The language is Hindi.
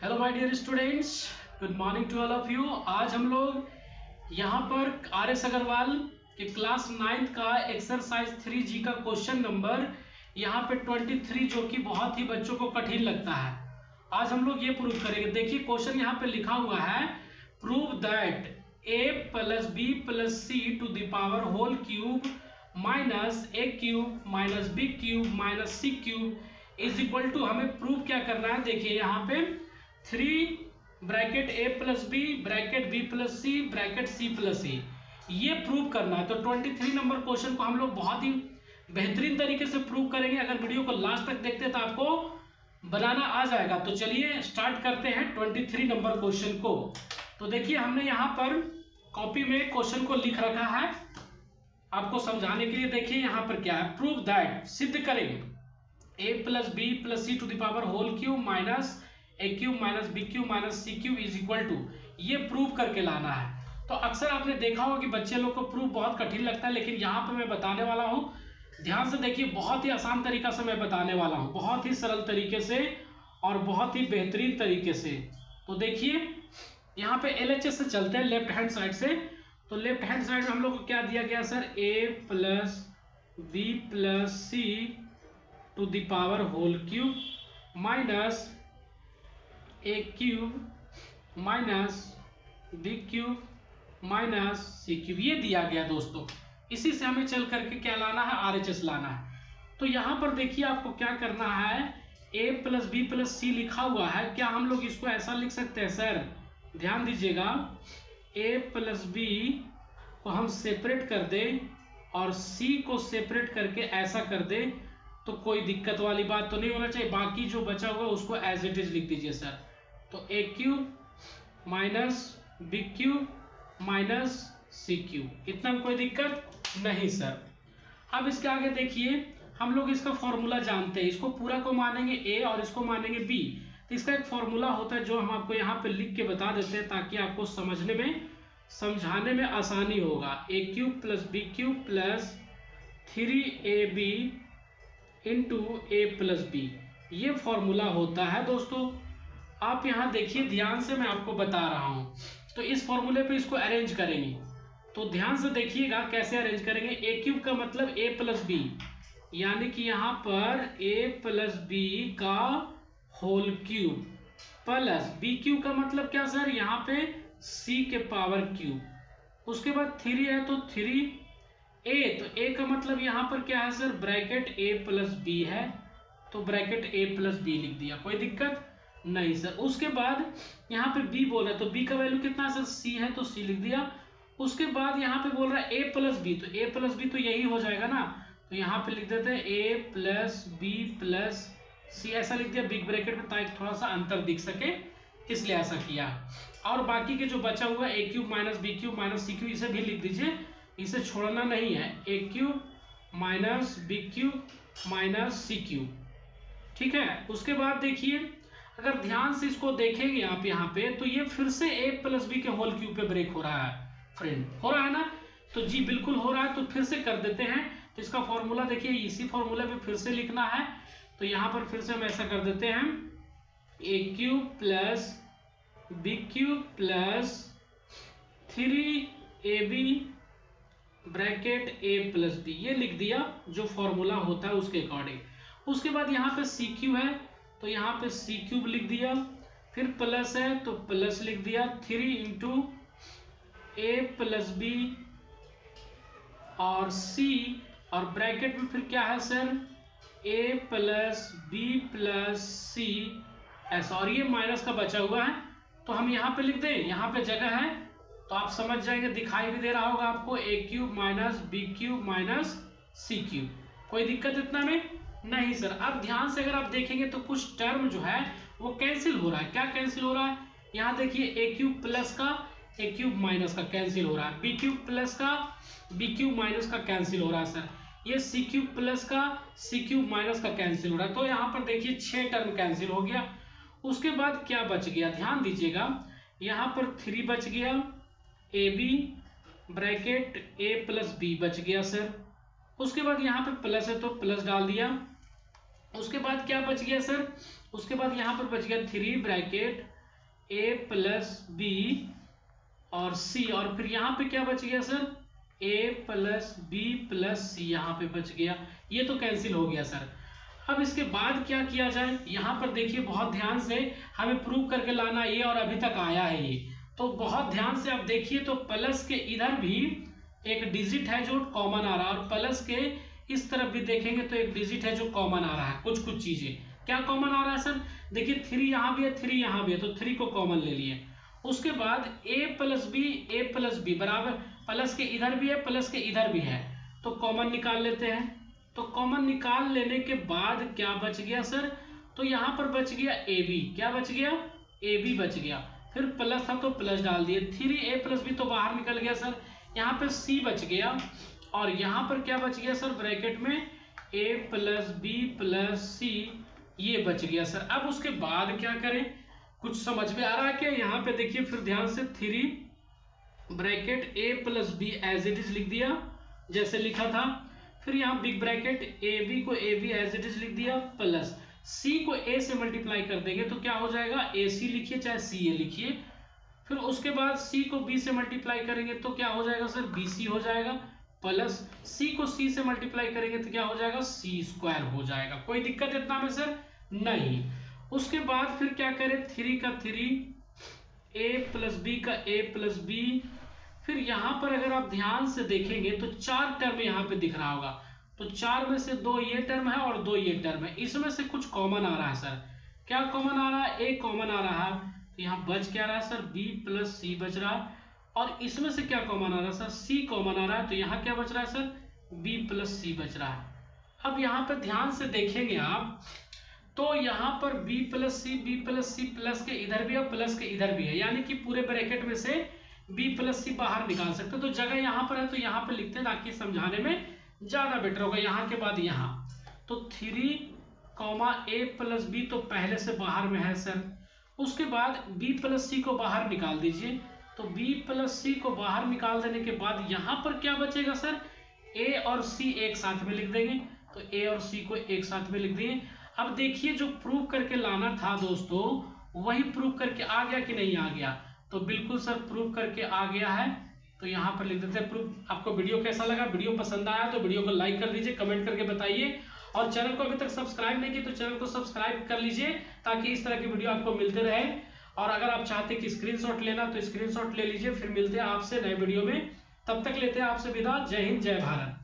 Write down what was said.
Hello my dear students, good morning to all of you. आज हम लोग यहाँ पर आर.एस. अग्रवाल के क्लास 9th का एक्सरसाइज 3G का क्वेश्चन नंबर यहाँ पे 23 जो कि बहुत ही बच्चों को कठिन लगता है, आज हम लोग ये प्रूव करेंगे। देखिए क्वेश्चन यहाँ पे लिखा हुआ है, prove that a plus B plus C to the power whole cube minus A cube minus B cube minus C cube is equal to, हमें प्रूव क्या करना है। देखिए यहाँ पे 3 bracket a plus b bracket b plus c bracket c plus a, ये प्रूव करना है। तो 23 नंबर क्वेश्चन को हम लोग बहुत ही बेहतरीन तरीके से प्रूव करेंगे। अगर वीडियो को लास्ट तक देखते हैं तो आपको बनाना आ जाएगा। तो चलिए स्टार्ट करते हैं 23 नंबर क्वेश्चन को। तो देखिए हमने यहाँ पर कॉपी में क्वेश्चन को लिख रखा है आपको समझाने के लिए। देखिए यहाँ पर क्या है, प्रूव दैट, सिद्ध करेंगे a plus B plus C to the power whole cube minus A cube minus B cube minus C cube is equal to, ये प्रूव करके लाना है। तो अक्सर आपने देखा होगा कि बच्चे लोग को प्रूफ बहुत कठिन लगता है, लेकिन यहाँ पर मैं बताने वाला हूँ, ध्यान से देखिए, बहुत ही आसान तरीका से मैं बताने वाला हूँ, बहुत ही सरल तरीके से और बहुत ही बेहतरीन तरीके से। तो देखिए यहाँ पे LHS से चलते हैं, लेफ्ट हैंड साइड से। तो लेफ्ट हैंड साइड में हम लोग को क्या दिया गया sir, a plus B plus C to the power whole cube minus A cube minus B cube minus C cube, ये दिया गया दोस्तों। इसी से हमें चल करके क्या लाना है, RHS लाना है। तो यहाँ पर देखिए आपको क्या करना है, a प्लस बी प्लस सी लिखा हुआ है, क्या हम लोग इसको ऐसा लिख सकते हैं सर, ध्यान दीजिएगा, a प्लस बी को हम सेपरेट कर दें और c को सेपरेट करके ऐसा कर दें तो कोई दिक्कत वाली बात तो नहीं होना चाहिए। बाकी जो बचा हुआ उसको एज इट इज लिख दीजिए सर। तो a cube minus B cube minus C cube, इतना में कोई दिक्कत नहीं सर। अब इसके आगे देखिए हम लोग इसका फॉर्मूला जानते हैं, इसको पूरा को मानेंगे a और इसको मानेंगे b। तो इसका एक फॉर्मूला होता है जो हम आपको यहाँ पे लिख के बता देते हैं ताकि आपको समझने में समझाने में आसानी होगा। A cube plus B cube plus 3ab into a plus B, ये फॉर्मूला होता है दोस्तों। आप यहाँ देखिए ध्यान से, मैं आपको बता रहा हूँ। तो इस फॉर्मूले पे इसको अरेंज करेंगे, तो ध्यान से देखिएगा कैसे अरेंज करेंगे। ए क्यूब का मतलब a प्लस बी, यानी कि यहाँ पर a प्लस बी का whole cube plus B cube का मतलब क्या सर, यहाँ पे c के पावर क्यूब। उसके बाद 3 है तो 3a, तो a का मतलब यहाँ पर क्या है sir, bracket a plus B है, तो ब्रैकेट a प्लस बी लिख दिया, कोई दिक्कत नहीं सर। उसके बाद यहाँ पे b बोल रहा है तो b का वैल्यू कितना है सर, c है तो c लिख दिया। उसके बाद यहाँ पे बोल रहा है a प्लस बी, तो a प्लस बी तो यही हो जाएगा ना, तो यहाँ पे लिख देते हैं a plus B plus c, ऐसा लिख दिया बिग ब्रैकेट में ताकि थोड़ा सा अंतर दिख सके, इसलिए ऐसा किया। और बाकी के जो बचा हुआ है a cube minus B cube minus C cube, इसे भी लिख दीजिए, इसे छोड़ना नहीं है, a cube minus B cube minus C cube, ठीक है। उसके बाद देखिए अगर ध्यान से इसको देखेंगे आप यहाँ पे, तो ये फिर से a प्लस बी के होल क्यूब पे ब्रेक हो रहा है फ्रेंड, हो रहा है ना, तो जी बिल्कुल हो रहा है। तो फिर से कर देते हैं, तो इसका फॉर्मूला देखिए इसी फॉर्मूला पे फिर से लिखना है। तो यहाँ पर फिर से हम ऐसा कर देते हैं, a cube plus B cube plus 3ab bracket a plus B, ये लिख दिया जो फॉर्मूला होता है उसके अकॉर्डिंग। उसके बाद यहाँ पे सी क्यूब है तो यहाँ पे सी क्यूब लिख दिया, फिर प्लस है तो प्लस लिख दिया, 3 इंटू ए प्लस बी और c, और ब्रैकेट में फिर क्या है sir, a plus B plus c ऐसा, और ये माइनस का बचा हुआ है तो हम यहाँ पे लिख दें, यहाँ पे जगह है तो आप समझ जाएंगे, दिखाई भी दे रहा होगा आपको, a cube minus B cube minus C cube, कोई दिक्कत इतना में नहीं सर। अब ध्यान से अगर आप देखेंगे तो कुछ टर्म जो है वो कैंसिल हो रहा है। क्या कैंसिल हो रहा है, यहाँ देखिए a क्यूब प्लस का a क्यूब माइनस का कैंसिल हो रहा है, b क्यूब प्लस का b क्यूब माइनस का कैंसिल हो रहा है सर, ये c क्यूब प्लस का c क्यूब माइनस का कैंसिल हो रहा है। तो यहाँ पर देखिए 6 टर्म कैंसिल हो गया। उसके बाद क्या बच गया, ध्यान दीजिएगा, यहाँ पर 3 बच गया, ab bracket a plus b बच गया सर। उसके बाद यहाँ पे प्लस है तो प्लस डाल दिया। उसके बाद क्या बच गया सर, उसके बाद यहाँ पर बच गया 3 ब्रैकेट a प्लस बी और c, और फिर यहाँ पे क्या बच गया sir, a plus B plus c यहाँ पे बच गया, ये तो कैंसिल हो गया सर। अब इसके बाद क्या किया जाए, यहाँ पर देखिए बहुत ध्यान से हमें प्रूव करके लाना ये, और अभी तक आया है ये, तो बहुत ध्यान से आप देखिए। तो प्लस के इधर भी एक डिजिट है जो कॉमन आ रहा है, और प्लस के इस तरफ भी देखेंगे तो एक डिजिट है जो कॉमन आ रहा है। कुछ कुछ चीजें क्या कॉमन आ रहा है सर, देखिए 3 यहाँ भी है, 3 यहाँ भी है, तो 3 को कॉमन ले लिए। उसके बाद a प्लस बी बराबर, प्लस के इधर भी है प्लस के इधर भी है, तो कॉमन निकाल लेते हैं। तो कॉमन निकाल लेने के बाद क्या बच गया सर, तो यहाँ पर बच गया ए बी, क्या बच गया, ए बी बच गया, फिर प्लस था तो प्लस डाल दिए, 3a प्लस बी तो बाहर निकल गया सर, यहाँ पर सी बच गया, और यहाँ पर क्या बच गया सर, ब्रैकेट में a प्लस बी प्लस सी, ये बच गया सर। अब उसके बाद क्या करें, कुछ समझ में आ रहा है क्या, यहाँ पे देखिए फिर ध्यान से 3 bracket a plus B as it is लिख दिया जैसे लिखा था, फिर यहाँ बिग ब्रैकेट ए बी को A B as it is लिख दिया, प्लस सी को a से मल्टीप्लाई कर देंगे तो क्या हो जाएगा, ए सी लिखिए चाहे सी ए लिखिए, फिर उसके बाद c को b से मल्टीप्लाई करेंगे तो क्या हो जाएगा सर, बी सी हो जाएगा, प्लस c को c से मल्टीप्लाई करेंगे तो क्या हो जाएगा, सी स्क्वायर हो जाएगा। कोई दिक्कत इतना में सर नहीं। उसके बाद फिर क्या करें, 3 का 3 a प्लस बी का a प्लस बी, फिर यहाँ पर अगर आप ध्यान से देखेंगे तो 4 टर्म यहाँ पे दिख रहा होगा, तो 4 में से 2 ये टर्म है और 2 ये टर्म है, इसमें से कुछ कॉमन आ रहा है सर, क्या कॉमन आ रहा है, a कॉमन आ रहा है, तो यहाँ बच क्या रहा है सर, b प्लस सी बच रहा है, और इसमें से क्या कॉमन आ रहा है सर, c कॉमन आ रहा है, तो यहाँ क्या बच रहा है सर, b प्लस सी बच रहा है। अब यहाँ पर ध्यान से देखेंगे आप तो यहाँ पर b प्लस सी प्लस के इधर भी है प्लस के इधर भी है, यानी कि पूरे ब्रैकेट में से b प्लस सी बाहर निकाल सकते, तो जगह यहाँ पर है तो यहाँ पर लिखते हैं ताकि समझाने में ज्यादा बेटर होगा। यहाँ के बाद यहाँ तो 3 a प्लस बी तो पहले से बाहर में है सर, उसके बाद b प्लस सी को बाहर निकाल दीजिए, तो b प्लस सी को बाहर निकाल देने के बाद यहाँ पर क्या बचेगा सर, a और c एक साथ में लिख देंगे, तो a और c को एक साथ में लिख दिए। अब देखिए जो प्रूव करके लाना था दोस्तों वही प्रूव करके आ गया कि नहीं आ गया, तो बिल्कुल सर प्रूव करके आ गया है, तो यहाँ पर लिख देते हैं प्रूफ। आपको वीडियो कैसा लगा, वीडियो पसंद आया तो वीडियो को लाइक कर दीजिए, कमेंट करके बताइए, और चैनल को अभी तक सब्सक्राइब नहीं किया तो चैनल को सब्सक्राइब कर लीजिए ताकि इस तरह की वीडियो आपको मिलते रहे। और अगर आप चाहते कि स्क्रीनशॉट लेना तो स्क्रीनशॉट ले लीजिए। फिर मिलते हैं आपसे नए वीडियो में, तब तक लेते हैं आपसे विदा। जय हिंद, जय भारत।